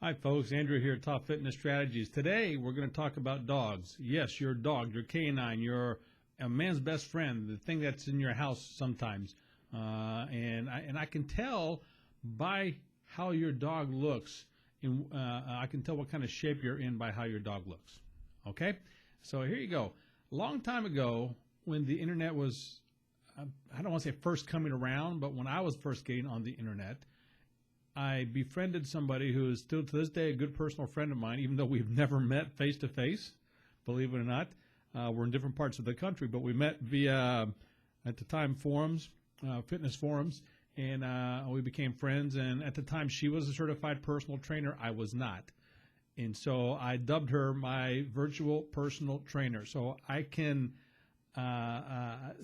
Hi, folks. Andrew here at Top Fitness Strategies. Today, we're going to talk about dogs. Yes, your dog, your canine, your a man's best friend, the thing that's in your house sometimes. And I can tell by how your dog looks. I can tell what kind of shape you're in by how your dog looks. Okay? So here you go. A long time ago, when the internet was, I don't want to say first coming around, but when I was first getting on the internet, I befriended somebody who is still to this day a good personal friend of mine, even though we've never met face to face, believe it or not. We're in different parts of the country, but we met via, at the time, forums, fitness forums, and we became friends. And at the time, she was a certified personal trainer. I was not. And so I dubbed her my virtual personal trainer. So I can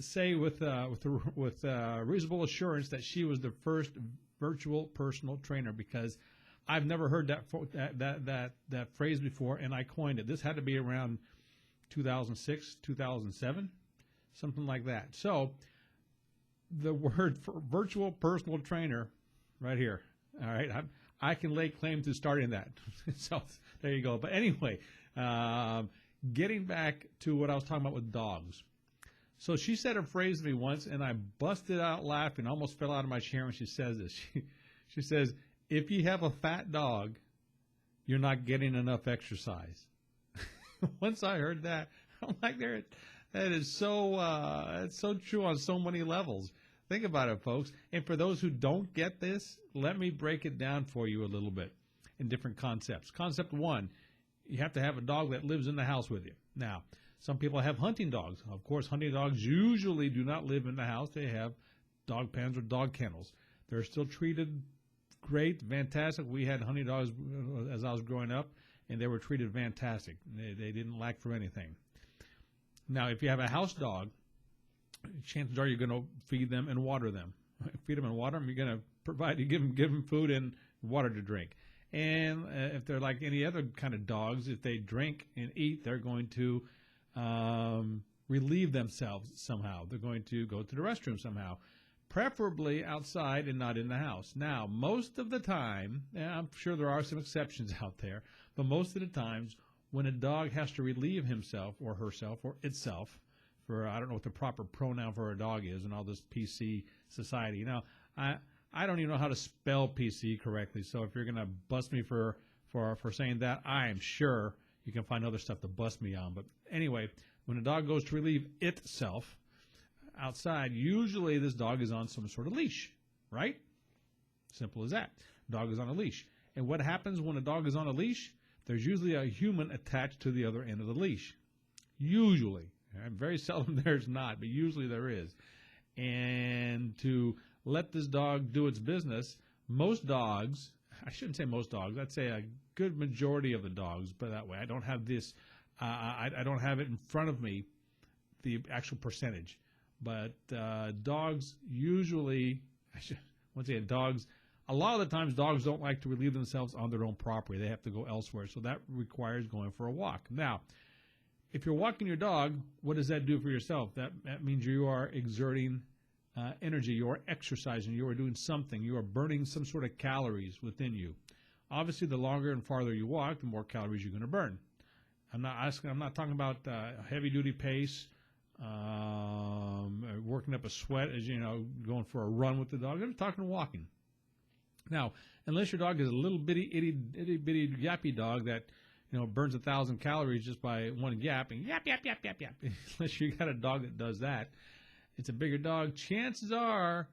say with reasonable assurance that she was the first virtual personal trainer, because I've never heard that phrase before, and I coined it. This had to be around 2006, 2007, something like that. So the word for virtual personal trainer right here. All right, I can lay claim to starting that. So there you go. But anyway, getting back to what I was talking about with dogs. So she said a phrase to me once, and I busted out laughing, almost fell out of my chair when she says this. She says, if you have a fat dog, you're not getting enough exercise. Once I heard that, I'm like, that is so it's so true on so many levels. Think about it, folks. And for those who don't get this, let me break it down for you a little bit in different concepts. Concept one, you have to have a dog that lives in the house with you. Now, some people have hunting dogs. Of course, hunting dogs usually do not live in the house. They have dog pens or dog kennels. They're still treated great, fantastic. We had hunting dogs as I was growing up, and they were treated fantastic. They didn't lack for anything. Now, if you have a house dog, chances are you're going to feed them and water them. Feed them and water them. You're going to give them food and water to drink. And if they're like any other kind of dogs, if they drink and eat, they're going to relieve themselves somehow. They're going to go to the restroom somehow, preferably outside and not in the house. Now, most of the time, and I'm sure there are some exceptions out there, but most of the times when a dog has to relieve himself or herself or itself, for I don't know what the proper pronoun for a dog is in all this PC society. Now, I don't even know how to spell PC correctly, so if you're going to bust me for saying that, I am sure you can find other stuff to bust me on. But anyway, when a dog goes to relieve itself outside, usually this dog is on some sort of leash, right? Simple as that. Dog is on a leash. And what happens when a dog is on a leash? There's usually a human attached to the other end of the leash. Usually. Very seldom there's not, but usually there is. And to let this dog do its business, most dogs, I shouldn't say most dogs, I'd say a good majority of the dogs, but that way I don't have this, I don't have it in front of me, the actual percentage. But dogs usually, dogs, a lot of the times dogs don't like to relieve themselves on their own property. They have to go elsewhere, so that requires going for a walk. Now, if you're walking your dog, what does that do for yourself? That means you are exerting energy, you are exercising, you are doing something, you are burning some sort of calories within you. Obviously, the longer and farther you walk, the more calories you're going to burn. I'm not talking about heavy-duty pace, working up a sweat as going for a run with the dog. I'm talking walking. Now, unless your dog is a little bitty, itty-bitty, yappy dog that burns 1,000 calories just by one yapping, yap, yap, yap, yap, yap. Unless you got a dog that does that, it's a bigger dog. Chances are,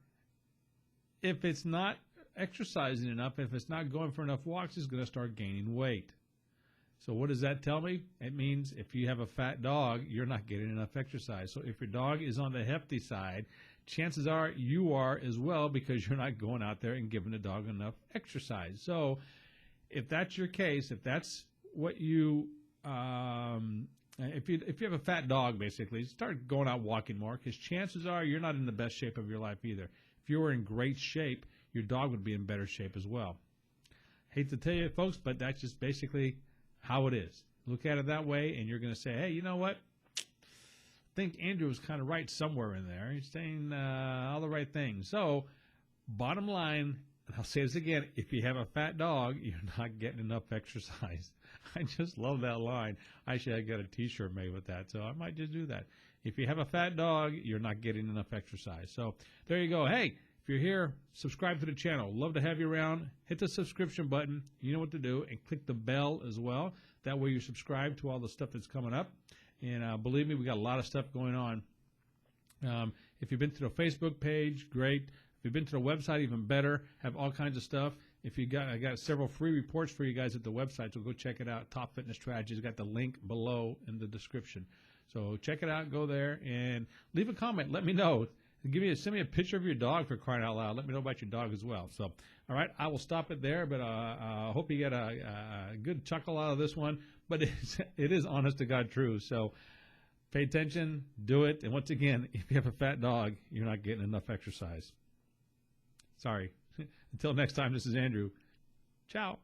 if it's not exercising enough, if it's not going for enough walks, it's going to start gaining weight. So what does that tell me? It means if you have a fat dog, you're not getting enough exercise. So if your dog is on the hefty side, chances are you are as well, because you're not going out there and giving the dog enough exercise. So if that's your case, if that's what you if you have a fat dog, basically, start going out walking more, because chances are you're not in the best shape of your life either. If you were in great shape, your dog would be in better shape as well. Hate to tell you, folks, but that's just basically how it is. Look at it that way, and you're going to say, hey, you know what? I think Andrew was kind of right somewhere in there. He's saying all the right things. So, bottom line, I'll say this again, if you have a fat dog, you're not getting enough exercise. I just love that line. Actually, I got a T-shirt made with that, so I might just do that. If you have a fat dog, you're not getting enough exercise. So there you go. Hey, if you're here, subscribe to the channel. Love to have you around. Hit the subscription button. You know what to do. And click the bell as well. That way you're subscribed to all the stuff that's coming up. And believe me, we got a lot of stuff going on. If you've been to the Facebook page, great. If you've been to the website, even better. Have all kinds of stuff. I got several free reports for you guys at the website, so go check it out. Top Fitness Strategies. Got the link below in the description. So check it out. Go there and leave a comment. Let me know. Send me a picture of your dog, for crying out loud. Let me know about your dog as well. So, all right, I will stop it there. But I hope you get a good chuckle out of this one. But it is honest to God true. So pay attention, do it. And once again, if you have a fat dog, you're not getting enough exercise. Sorry. Until next time, this is Andrew. Ciao.